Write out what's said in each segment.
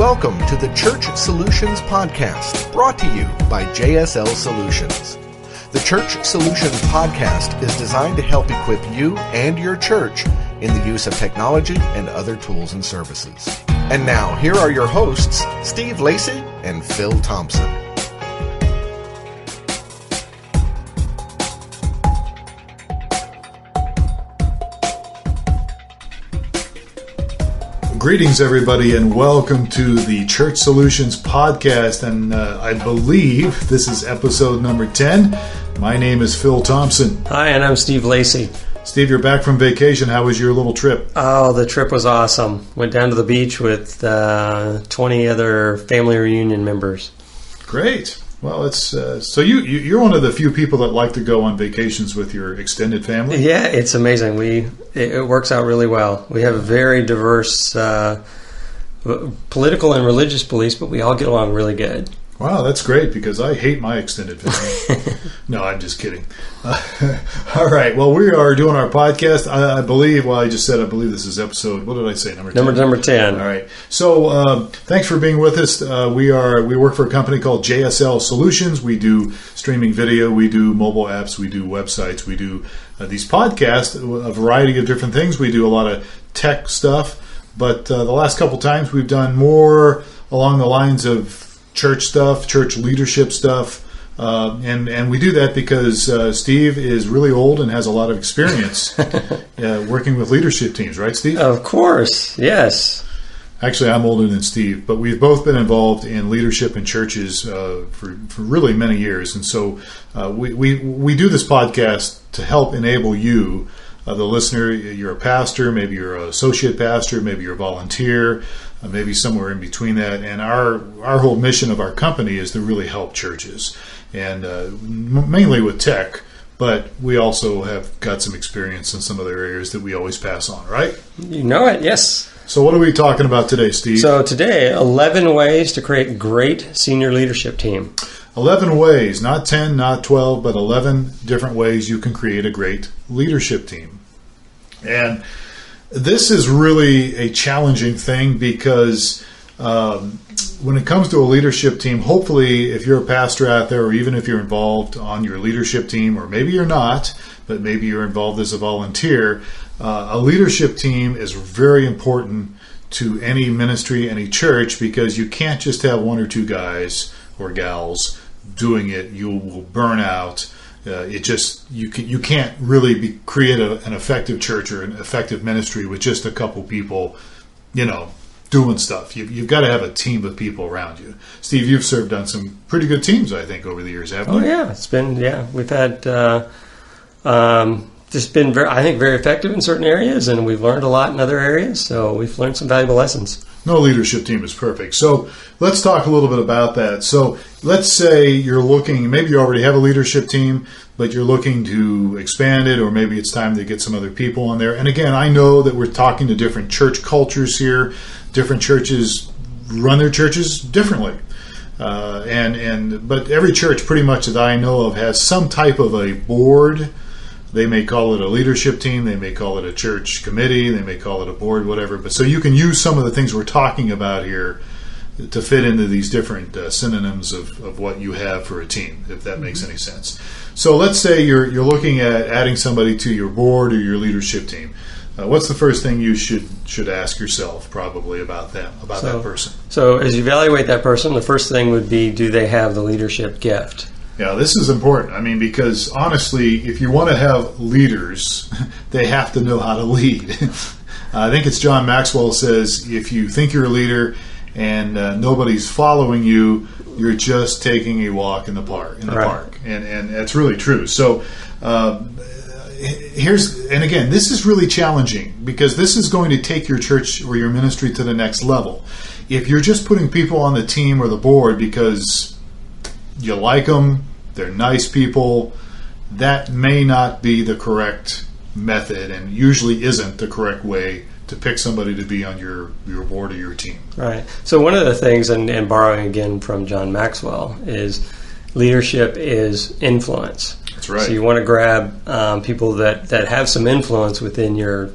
Welcome to the Church Solutions Podcast, brought to you by JSL Solutions. The Church Solutions Podcast is designed to help equip you and your church in the use of technology and other tools and services. And now, here are your hosts, Steve Lacey and Phil Thompson. Greetings, everybody, and welcome to the Church Solutions Podcast, and I believe this is episode number 10. My name is Phil Thompson. Hi, and I'm Steve Lacey. Steve, you're back from vacation. How was your little trip? Oh, the trip was awesome. Went down to the beach with 20 other family reunion members. Great. Well, it's so you're one of the few people that like to go on vacations with your extended family? Yeah, it's amazing. It works out really well. We have a very diverse political and religious beliefs, but we all get along really good. Wow, that's great, because I hate my extended family. No, I'm just kidding. All right, well, we are doing our podcast. I believe this is episode, what did I say, number 10? Number 10. All right. So thanks for being with us. We work for a company called JSL Solutions. We do streaming video. We do mobile apps. We do websites. We do these podcasts, a variety of different things. We do a lot of tech stuff. But the last couple times we've done more along the lines of church stuff, church leadership stuff, and we do that because Steve is really old and has a lot of experience working with leadership teams, right, Steve? Of course, yes. Actually, I'm older than Steve, but we've both been involved in leadership in churches for really many years, and so we do this podcast to help enable you, the listener. You're a pastor, maybe you're an associate pastor, maybe you're a volunteer, maybe somewhere in between that. And our whole mission of our company is to really help churches, and mainly with tech, but we also have got some experience in some other areas that we always pass on, right? You know it, yes. So what are we talking about today, Steve? So today, 11 ways to create a great senior leadership team. 11 ways, not 10, not 12, but 11 different ways you can create a great leadership team. And this is really a challenging thing because when it comes to a leadership team, hopefully if you're a pastor out there, or even if you're involved on your leadership team, or maybe you're not, but maybe you're involved as a volunteer, a leadership team is very important to any ministry, any church, because you can't just have one or two guys or gals doing it. You will burn out. You can't really create an effective church or an effective ministry with just a couple people, doing stuff. You've got to have a team of people around you. Steve, you've served on some pretty good teams, I think, over the years, haven't you? Oh yeah, we've had just been very effective in certain areas, and we've learned a lot in other areas. So we've learned some valuable lessons. No leadership team is perfect. So let's talk a little bit about that. So let's say you're looking, maybe you already have a leadership team, but you're looking to expand it, or maybe it's time to get some other people on there. And again, I know that we're talking to different church cultures here. Different churches run their churches differently. But every church pretty much that I know of has some type of a board. They may call it a leadership team, they may call it a church committee, they may call it a board, whatever. But so you can use some of the things we're talking about here to fit into these different synonyms of what you have for a team, if that makes any sense. So let's say you're looking at adding somebody to your board or your leadership team. What's the first thing you should ask yourself probably about that person? So as you evaluate that person, the first thing would be, do they have the leadership gift? Yeah, this is important. I mean, because honestly, if you want to have leaders, they have to know how to lead. I think it's John Maxwell says, if you think you're a leader and nobody's following you, you're just taking a walk in the park. And that's really true. So again, this is really challenging, because this is going to take your church or your ministry to the next level. If you're just putting people on the team or the board because you like them, they're nice people, that may not be the correct method, and usually isn't the correct way to pick somebody to be on your board or your team. Right. So one of the things, and borrowing again from John Maxwell, is leadership is influence. That's right. So you want to grab people that have some influence within your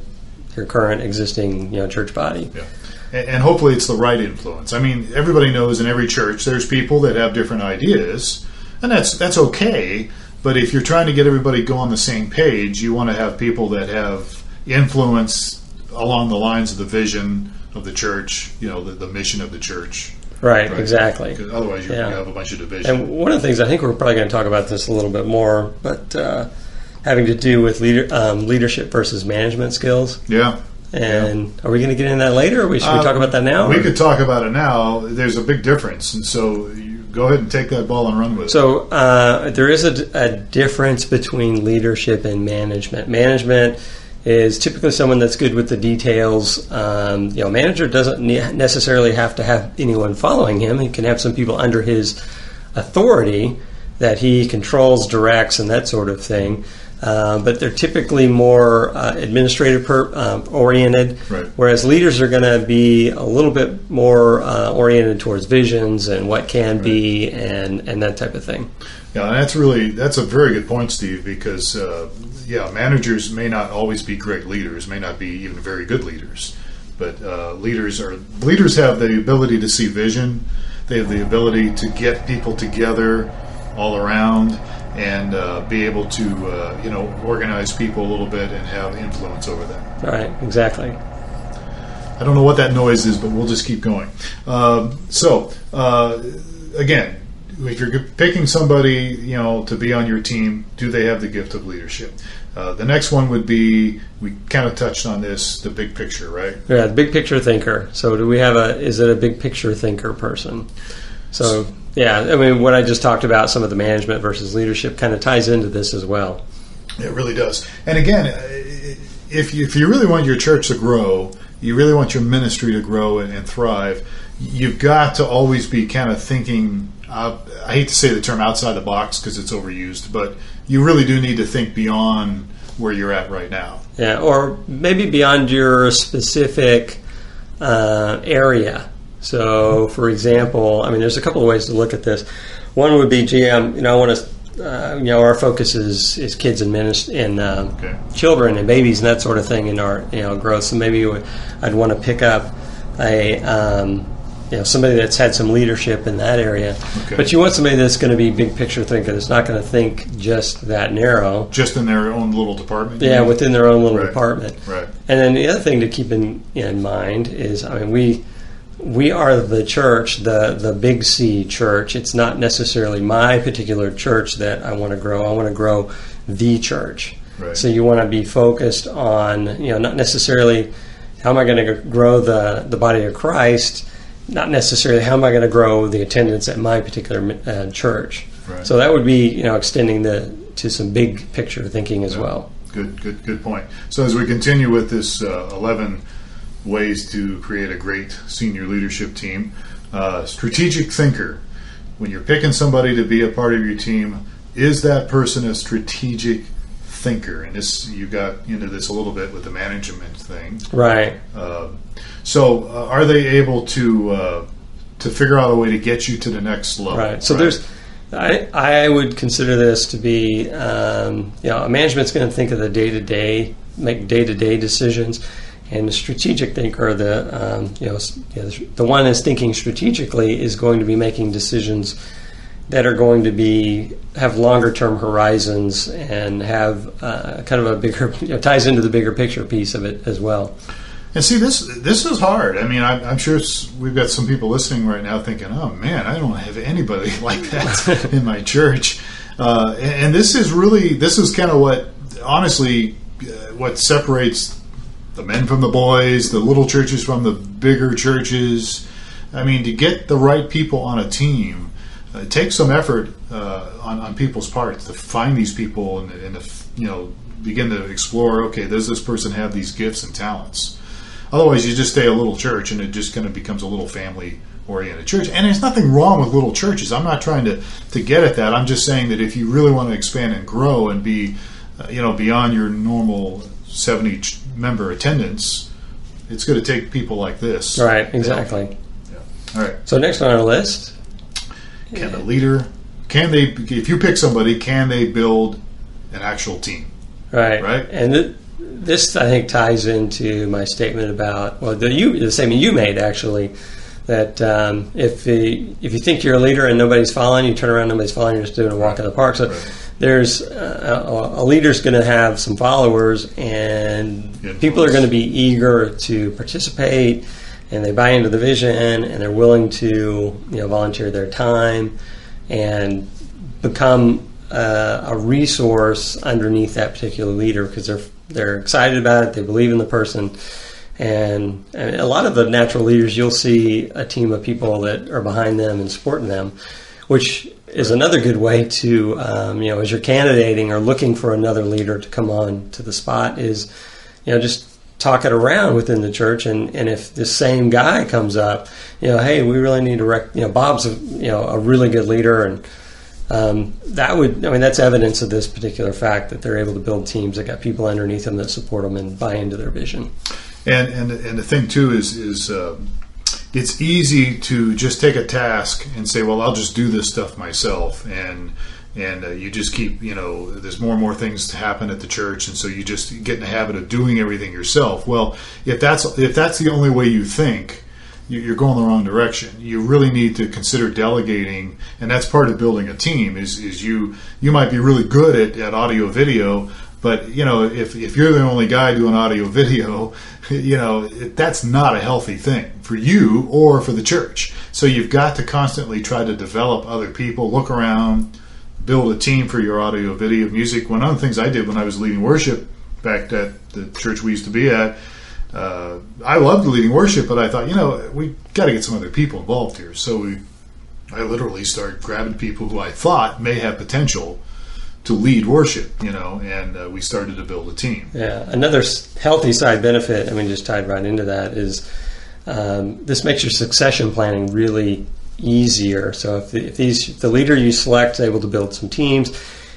current existing church body. Yeah. and hopefully it's the right influence. I mean, everybody knows in every church there's people that have different ideas, and that's okay. But if you're trying to get everybody go on the same page, you want to have people that have influence along the lines of the vision of the church, the mission of the church. Right, exactly. Because otherwise, you have a bunch of division. And one of the things, I think we're probably going to talk about this a little bit more, but having to do with leadership versus management skills. Yeah. And are we going to get into that later, or should we talk about that now? We could talk about it now. There's a big difference, and so you go ahead and take that ball and run with it. So there is a difference between leadership and management. Management is typically someone that's good with the details. A manager doesn't necessarily have to have anyone following him. He can have some people under his authority that he controls, directs, and that sort of thing. But they're typically more administrative oriented, right. Whereas leaders are going to be a little bit more oriented towards visions and what can be and that type of thing. Yeah, and that's a very good point, Steve, because managers may not always be great leaders, may not be even very good leaders, but leaders have the ability to see vision. They have the ability to get people together all around and be able to organize people a little bit and have influence over them. Right, exactly. I don't know what that noise is, but we'll just keep going. Again, if you're picking somebody to be on your team, do they have the gift of leadership? The next one would be, we kind of touched on this, the big picture, right? Yeah, the big picture thinker. So do we have is it a big picture thinker person? So yeah, I mean, what I just talked about, some of the management versus leadership, kind of ties into this as well. It really does. And again, if you really want your church to grow, you really want your ministry to grow and thrive, you've got to always be kind of thinking, I hate to say the term outside the box because it's overused, but you really do need to think beyond where you're at right now. Yeah, or maybe beyond your specific area. So, for example, I mean, there's a couple of ways to look at this. One would be, I want to, our focus is kids and children and babies and that sort of thing in our growth. So maybe I'd want to pick up somebody that's had some leadership in that area. Okay. But you want somebody that's going to be big picture thinker, that's not going to think just that narrow. Just in their own little department? Yeah, within their own little department. Right. And then the other thing to keep in mind is, I mean, we are the church, the big C church. It's not necessarily my particular church that I want to grow. I want to grow the church. Right. So you want to be focused on, not necessarily how am I going to grow the body of Christ, not necessarily how am I going to grow the attendance at my particular church. Right. So that would be, extending to some big picture thinking as well. Good point. So as we continue with this 11 ways to create a great senior leadership team, strategic thinker. When you're picking somebody to be a part of your team, is that person a strategic thinker? And this, you got into this a little bit with the management thing, right? So are they able to figure out a way to get you to the next level? Right. So there's, I would consider this to be, a management's going to think of the day-to-day, make day-to-day decisions. And the strategic thinker, the one that's thinking strategically, is going to be making decisions that are going to have longer term horizons and have kind of a bigger, ties into the bigger picture piece of it as well. And see, this is hard. I mean, I'm sure we've got some people listening right now thinking, "Oh man, I don't have anybody like that in my church." And this is kind of what, honestly, what separates the men from the boys, the little churches from the bigger churches. I mean, to get the right people on a team, it takes some effort on people's parts to find these people and begin to explore, okay, does this person have these gifts and talents? Otherwise, you just stay a little church and it just kind of becomes a little family-oriented church. And there's nothing wrong with little churches. I'm not trying to get at that. I'm just saying that if you really want to expand and grow and be beyond your normal 70 member attendance, it's going to take people like this. Right, exactly. Yeah. All right. So next on our list, can the leader, if you pick somebody, can they build an actual team? Right. Right. And this, I think, ties into my statement about, well, the statement you made, actually, that if you think you're a leader and nobody's following, you turn around, nobody's following, you're just doing a walk in the park. So there's a leader's going to have some followers, and people are going to be eager to participate, and they buy into the vision, and they're willing to volunteer their time and become a resource underneath that particular leader, because they're excited about it, they believe in the person. And a lot of the natural leaders, you'll see a team of people that are behind them and supporting them, which is another good way to, as you're candidating or looking for another leader to come on to the spot, is, just talk it around within the church. And if this same guy comes up, hey, we really need to Bob's a really good leader, and that's evidence of this particular fact, that they're able to build teams that got people underneath them that support them and buy into their vision. And the thing too is it's easy to just take a task and say, well, I'll just do this stuff myself, and you just keep, there's more and more things to happen at the church, and so you just get in the habit of doing everything yourself. Well, if that's the only way you think, you're going the wrong direction. You really need to consider delegating, and that's part of building a team. Is you might be really good at audio video, but if you're the only guy doing audio video, that's not a healthy thing for you or for the church. So you've got to constantly try to develop other people, look around, build a team for your audio video music. One of the things I did when I was leading worship back at the church we used to be at, I loved leading worship, but I thought, we got to get some other people involved here. So I literally started grabbing people who I thought may have potential to lead worship, and we started to build a team. Yeah, another healthy side benefit, just tied right into that, is this makes your succession planning really easier. So if the leader you select is able to build some teams,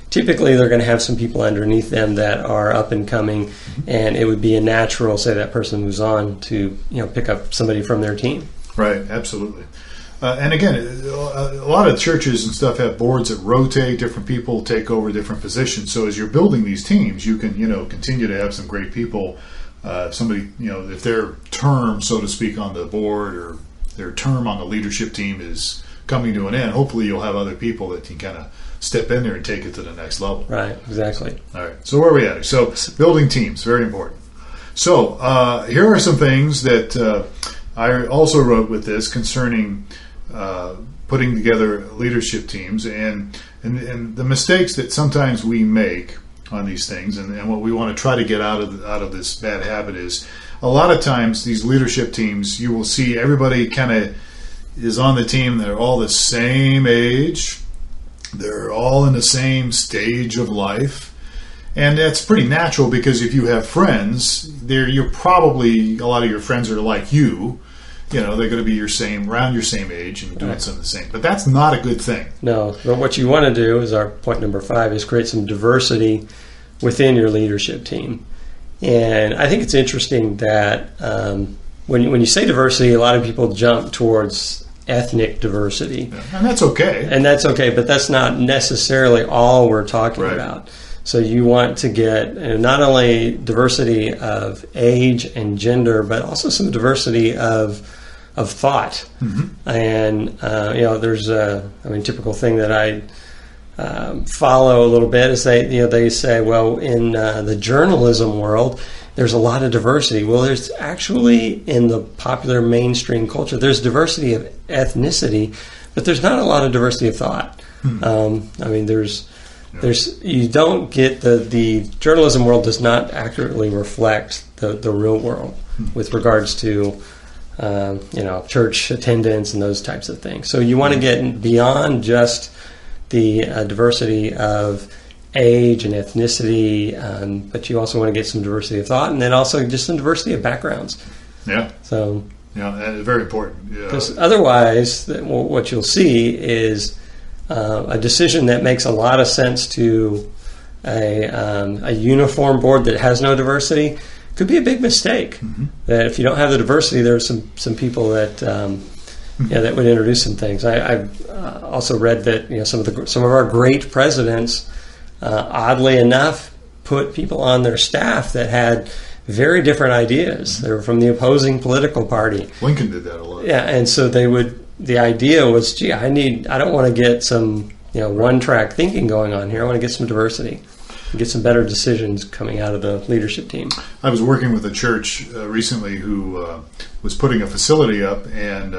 typically they're going to have some people underneath them that are up and coming, and it would be a natural, say that person moves on, to pick up somebody from their team. Right, absolutely. And again, a lot of churches and stuff have boards that rotate. Different people take over different positions. So as you're building these teams, you can continue to have some great people. Somebody, if their term, so to speak, on the board or their term on the leadership team is coming to an end, hopefully you'll have other people that can kind of step in there and take it to the next level. Right, exactly. All right, so where are we at? So building teams, very important. So here are some things that I also wrote with this concerning putting together leadership teams and the mistakes that sometimes we make on these things, and what we want to try to get out of this bad habit is, a lot of times these leadership teams, you will see everybody kind of is on the team. They're all the same age. They're all in the same stage of life. And that's pretty natural, because if you have friends, you're probably, a lot of your friends are like you. They're going to be around your same age and doing something the same. But that's not a good thing. No, but what you want to do, is our point number 5, is create some diversity within your leadership team. And I think it's interesting that when you say diversity, a lot of people jump towards ethnic diversity. Yeah, and that's okay. But that's not necessarily all we're talking about. So you want to get not only diversity of age and gender, but also some diversity of thought. Mm-hmm. And there's a typical thing that I follow a little bit is they say, well, in the journalism world, there's a lot of diversity. Well, there's actually, in the popular mainstream culture, there's diversity of ethnicity, but there's not a lot of diversity of thought. Mm-hmm. There's you don't get the journalism world does not accurately reflect the real world with regards to church attendance and those types of things. So you want to get beyond just the diversity of age and ethnicity, but you also want to get some diversity of thought, and then also just some diversity of backgrounds. Yeah. So that's very important. Because otherwise, what you'll see is a decision that makes a lot of sense to a uniform board that has no diversity could be a big mistake. Mm-hmm. That if you don't have the diversity, there's some people that that would introduce some things. I've also read that some of our great presidents, oddly enough, put people on their staff that had very different ideas. They were from the opposing political party. Lincoln did that a lot. Yeah, and so the idea was, gee, I don't want to get some, one-track thinking going on here. I want to get some diversity, and get some better decisions coming out of the leadership team. I was working with a church recently who was putting a facility up, and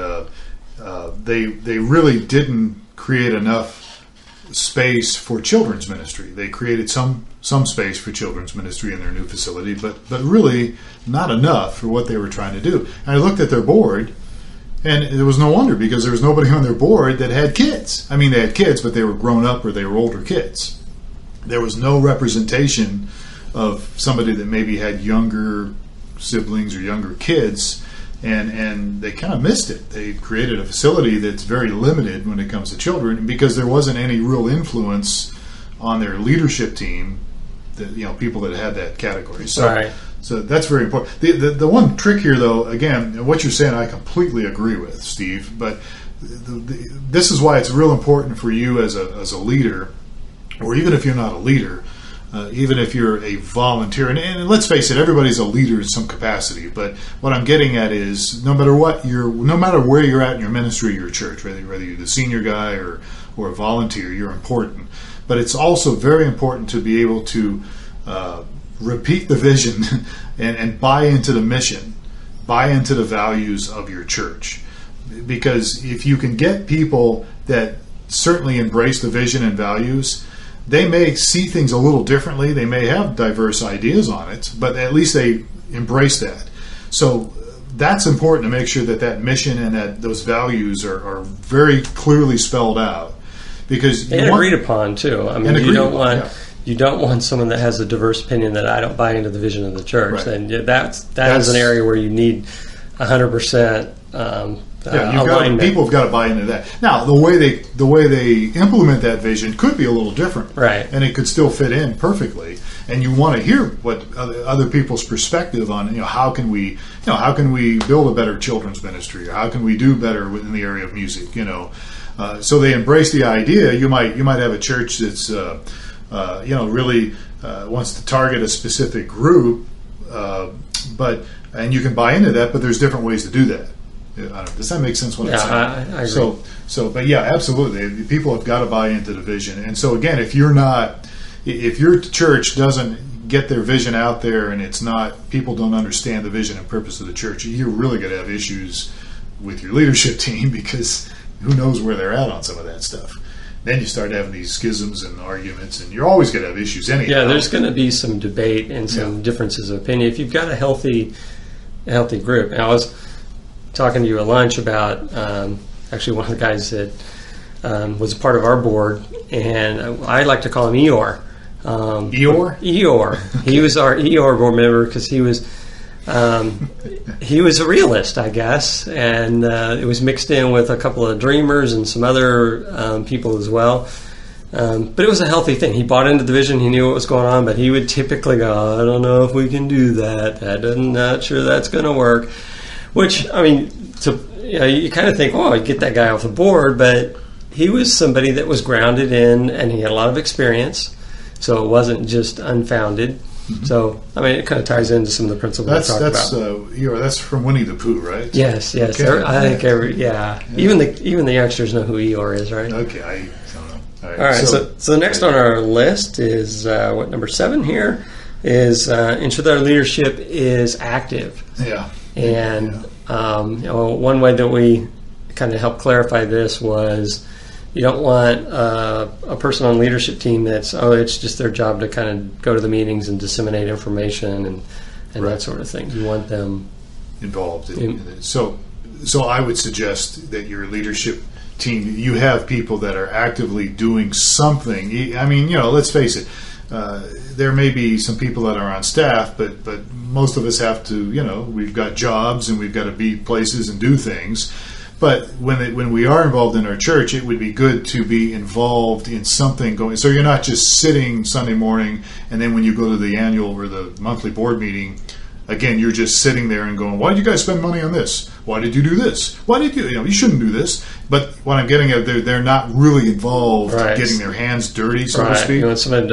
they really didn't create enough space for children's ministry. They created some space for children's ministry in their new facility, but really not enough for what they were trying to do. And I looked at their board, and it was no wonder, because there was nobody on their board that had kids. I mean, they had kids, but they were grown up or they were older kids. There was no representation of somebody that maybe had younger siblings or younger kids, and they kind of missed it. They created a facility that's very limited when it comes to children, because there wasn't any real influence on their leadership team, that, people that had that category. So, right. So that's very important. The one trick here, though, again, what you're saying, I completely agree with, Steve. But this is why it's real important for you as a leader, or even if you're not a leader, even if you're a volunteer, and let's face it, everybody's a leader in some capacity. But what I'm getting at is, no matter where you're at in your ministry, your church, whether you're the senior guy or a volunteer, you're important. But it's also very important to be able to repeat the vision and buy into the mission, buy into the values of your church. Because if you can get people that certainly embrace the vision and values, they may see things a little differently. They may have diverse ideas on it, but at least they embrace that. So that's important to make sure that mission and that those values are very clearly spelled out. Because agreed upon too. I mean, you don't want someone that has a diverse opinion that I don't buy into the vision of the church. Right. And that is an area where you need 100%. People have got to buy into that. Now, the way they implement that vision could be a little different, right? And it could still fit in perfectly. And you want to hear what other people's perspective on, how can we build a better children's ministry, or how can we do better in the area of music, So they embrace the idea. You might have a church that's really wants to target a specific group, and you can buy into that. But there's different ways to do that. Does that make sense? What I'm saying? I agree. But yeah, absolutely. People have got to buy into the vision. And so again, if your church doesn't get their vision out there, and people don't understand the vision and purpose of the church, you're really going to have issues with your leadership team, because who knows where they're at on some of that stuff. Then you start having these schisms and arguments, and you're always going to have issues anyhow. Yeah, there's going to be some debate and some differences of opinion. If you've got a healthy group. And I was talking to you at lunch about actually one of the guys that was a part of our board, and I like to call him Eeyore. Eeyore. He was our Eeyore board member because he was a realist, I guess, and it was mixed in with a couple of dreamers and some other people as well. But it was a healthy thing. He bought into the vision. He knew what was going on, but he would typically go, I don't know if we can do that. I'm not sure that's going to work. Which, I mean, you kind of think, you get that guy off the board, but he was somebody that was grounded in, and he had a lot of experience, so it wasn't just unfounded. Mm-hmm. So, I mean, it kind of ties into some of the principles we talked about. That's from Winnie the Pooh, right? Yes. Okay. I think even the youngsters know who Eeyore is, right? Okay, I don't know. All right. So next on our list is number 7 here is ensure that our leadership is active. Yeah. And one way that we kind of helped clarify this was, you don't want a person on leadership team that's it's just their job to kind of go to the meetings and disseminate information and right. That sort of thing. You want them involved. So I would suggest that your leadership team, you have people that are actively doing something. I mean, let's face it. There may be some people that are on staff, but most of us have to, we've got jobs and we've got to be places and do things. But when we are involved in our church, it would be good to be involved in something going. So you're not just sitting Sunday morning, and then when you go to the annual or the monthly board meeting, again, you're just sitting there and going, why did you guys spend money on this? Why did you do this? Why did you shouldn't do this. But what I'm getting at, they're not really involved in getting their hands dirty, so to speak. You want someone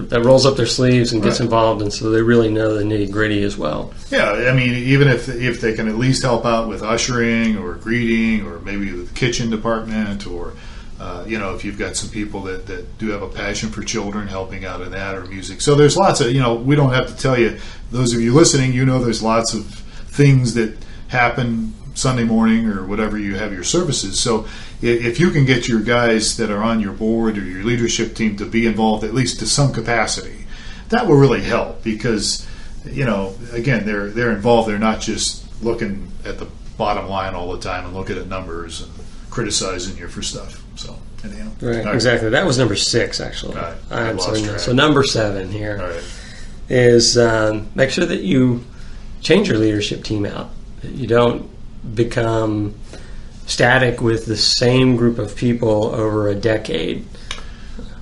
that rolls up their sleeves and gets involved, and so they really know the nitty-gritty as well. Yeah, I mean, even if they can at least help out with ushering or greeting or maybe the kitchen department or, if you've got some people that do have a passion for children, helping out in that or music. So there's lots of, we don't have to tell you, those of you listening, there's lots of things that happen Sunday morning or whatever you have your services. So if you can get your guys that are on your board or your leadership team to be involved at least to some capacity, that will really help because, again, they're involved. They're not just looking at the bottom line all the time and looking at numbers and criticizing you for stuff. So, anyhow. Right, exactly. That was number 6, actually. All right. So number 7 here is make sure that you change your leadership team out. That you don't become static with the same group of people over a decade.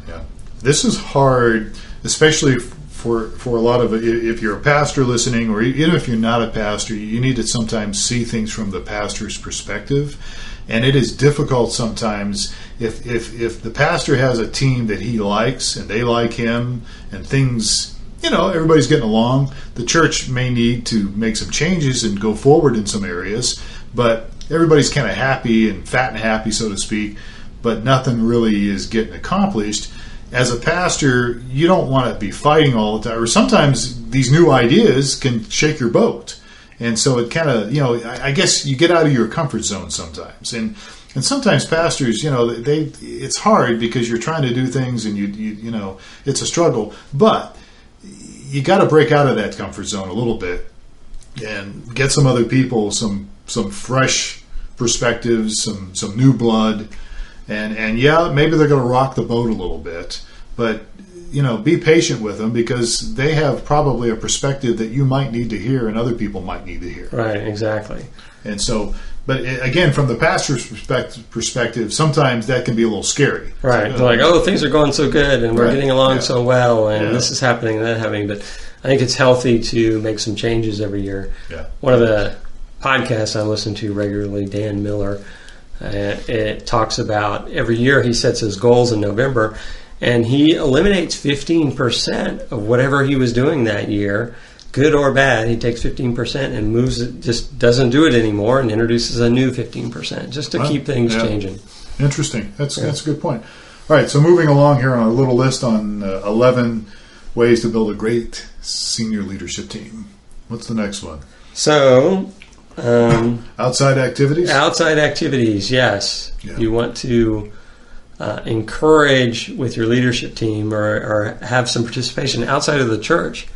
Yeah, this is hard, especially for a lot of, if you're a pastor listening, or even if you're not a pastor, you need to sometimes see things from the pastor's perspective. And it is difficult sometimes if the pastor has a team that he likes and they like him and things, everybody's getting along. The church may need to make some changes and go forward in some areas, but everybody's kind of happy and fat and happy, so to speak, but nothing really is getting accomplished. As a pastor, you don't want to be fighting all the time, or sometimes these new ideas can shake your boat. And so it kind of, I guess you get out of your comfort zone sometimes. And sometimes pastors, it's hard because you're trying to do things and you it's a struggle. But you got to break out of that comfort zone a little bit and get some other people, some fresh perspectives, some new blood. And maybe they're going to rock the boat a little bit, but be patient with them because they have probably a perspective that you might need to hear and other people might need to hear. Right, exactly. And so, but again, from the pastor's perspective, sometimes that can be a little scary. Right. They're like, things are going so good and we're getting along so well and this is happening and that happening. But I think it's healthy to make some changes every year. Yeah. One of the podcasts I listen to regularly, Dan Miller, it talks about every year he sets his goals in November and he eliminates 15% of whatever he was doing that year, good or bad. He takes 15% and moves it, just doesn't do it anymore and introduces a new 15% just to keep things changing. Interesting. That's a good point. All right, so moving along here on a little list on 11 ways to build a great senior leadership team. What's the next one? So, outside activities? Outside activities, yes. Yeah. You want to encourage with your leadership team or have some participation outside of the church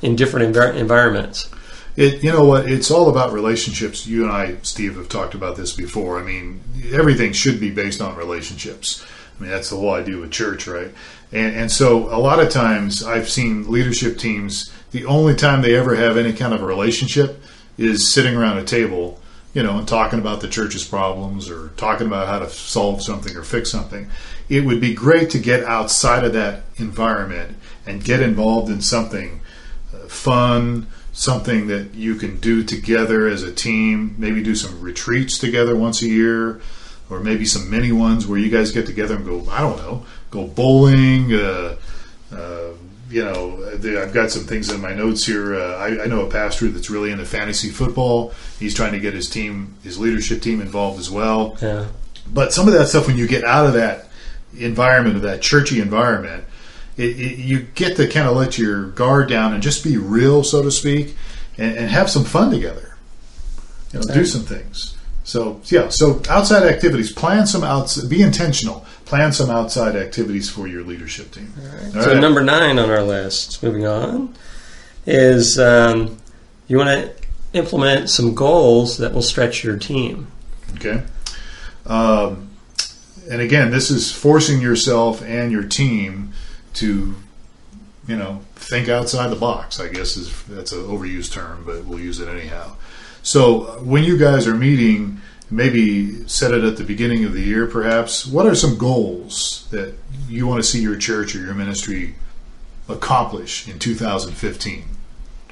in different environments. It's all about relationships. You and I, Steve, have talked about this before. I mean, everything should be based on relationships. I mean, that's the whole idea with church, right? And so a lot of times I've seen leadership teams, the only time they ever have any kind of a relationship is sitting around a table, and talking about the church's problems or talking about how to solve something or fix something. It would be great to get outside of that environment and get involved in something fun, something that you can do together as a team, maybe do some retreats together once a year, or maybe some mini ones where you guys get together and go bowling, I've got some things in my notes here. I know a pastor that's really into fantasy football. He's trying to get his leadership team involved as well. Yeah. But some of that stuff, when you get out of that environment, of that churchy environment, you get to kind of let your guard down and just be real, so to speak, and have some fun together. Do some things. So outside activities, be intentional. Plan some outside activities for your leadership team. All right. Number 9 on our list, moving on, is you want to implement some goals that will stretch your team. Okay. And again, this is forcing yourself and your team to, think outside the box, I guess that's an overused term, but we'll use it anyhow. So when you guys are meeting, maybe set it at the beginning of the year perhaps, what are some goals that you want to see your church or your ministry accomplish in 2015,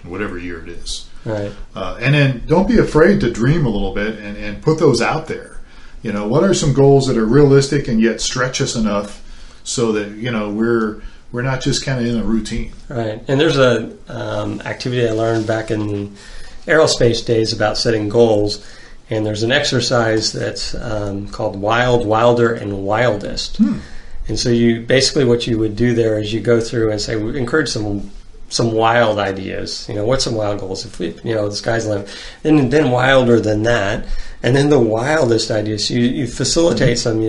whatever year it is? Right. And then don't be afraid to dream a little bit and put those out there. What are some goals that are realistic and yet stretch us enough so that, we're not just kind of in a routine. Right. And there's a activity I learned back in the aerospace days about setting goals. And there's an exercise that's called Wild, Wilder, and Wildest. And so what you would do there is you go through and say, we encourage some wild ideas. What's some wild goals? If the sky's the limit. Then wilder than that. And then the wildest ideas. So you facilitate some,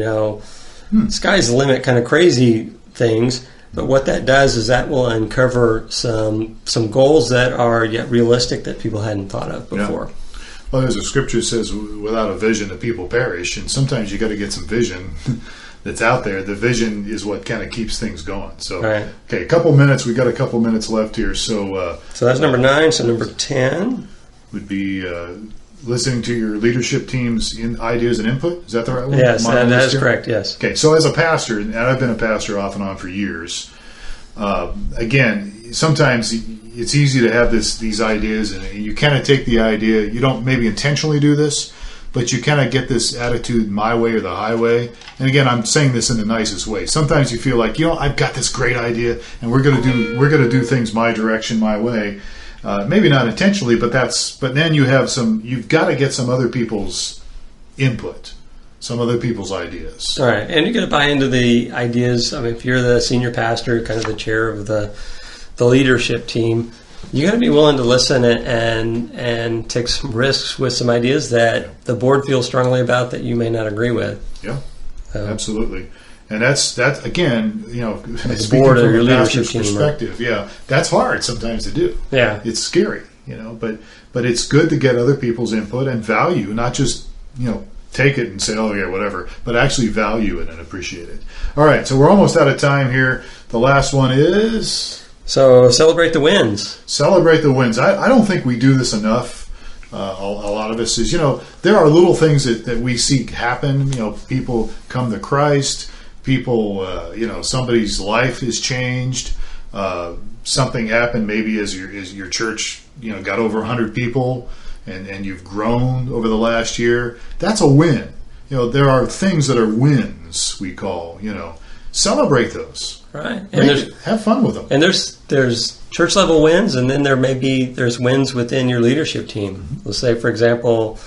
sky's the limit kind of crazy things. But what that does is that will uncover some goals that are yet realistic that people hadn't thought of before. Yeah. Well, there's a scripture that says, without a vision, the people perish. And sometimes you got to get some vision that's out there. The vision is what kind of keeps things going. So, right. Okay, a couple minutes. We got a couple minutes left here. So that's number 9. So number 10 would be listening to your leadership team's ideas and input. Is that the right one? Yes, that is correct. Yes. Okay, so as a pastor, and I've been a pastor off and on for years, again, sometimes it's easy to have these ideas, and you kind of take the idea. You don't maybe intentionally do this, but you kind of get this attitude, my way or the highway. And again, I'm saying this in the nicest way. Sometimes you feel like, I've got this great idea, and we're going to do things my direction, my way. Maybe not intentionally, but then you've got to get some other people's input, some other people's ideas. All right, and you got to buy into the ideas. I mean, if you're the senior pastor, kind of the chair of the leadership team, you got to be willing to listen and take some risks with some ideas that the board feels strongly about that you may not agree with. Yeah, absolutely. And that's again, the board or your leadership team perspective. Yeah, that's hard sometimes to do. Yeah, it's scary, but it's good to get other people's input and value, not just take it and say, oh yeah, whatever, but actually value it and appreciate it. All right, so we're almost out of time here. The last one is. So celebrate the wins. Celebrate the wins. I don't think we do this enough. A lot of us is, there are little things that we see happen. People come to Christ. People, somebody's life is changed. Something happened maybe as your church, got over 100 people and you've grown over the last year. That's a win. There are things that are wins, we call, celebrate those. Right. And have fun with them. And there's church level wins, and then there's wins within your leadership team. Mm-hmm. Let's say, for example,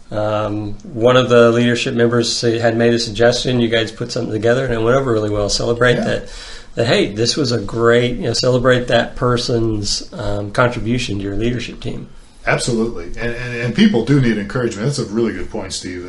one of the leadership members had made a suggestion. You guys put something together, and it went over really well. Celebrate that. Hey, this was a great. Celebrate that person's contribution to your leadership team. Absolutely, and people do need encouragement. That's a really good point, Steve.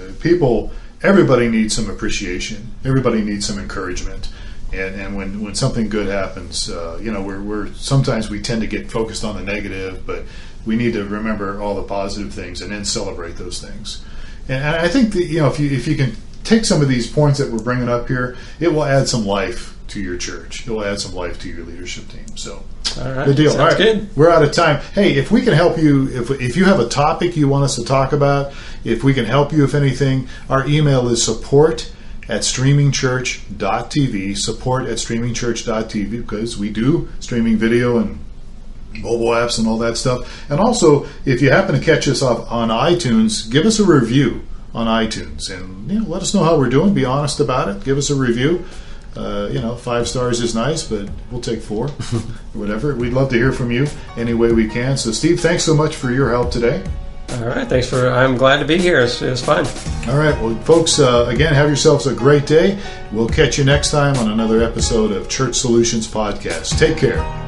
Everybody needs some appreciation. Everybody needs some encouragement. And when something good happens, we're sometimes we tend to get focused on the negative, but we need to remember all the positive things and then celebrate those things. And I think that, if you can take some of these points that we're bringing up here, it will add some life to your church. It will add some life to your leadership team. So, all right, good deal. Sounds all right, good. We're out of time. Hey, if we can help you, if you have a topic you want us to talk about, if we can help you, if anything, our email is support@streamingchurch.tv, support@streamingchurch.tv, because we do streaming video and mobile apps and all that stuff. And also, if you happen to catch us on iTunes, give us a review on iTunes and let us know how we're doing. Be honest about it. Give us a review. 5 stars is nice, but we'll take 4 or whatever. We'd love to hear from you any way we can. So, Steve, thanks so much for your help today. All right, I'm glad to be here. It was fun. All right, well, folks, again, have yourselves a great day. We'll catch you next time on another episode of Church Solutions Podcast. Take care.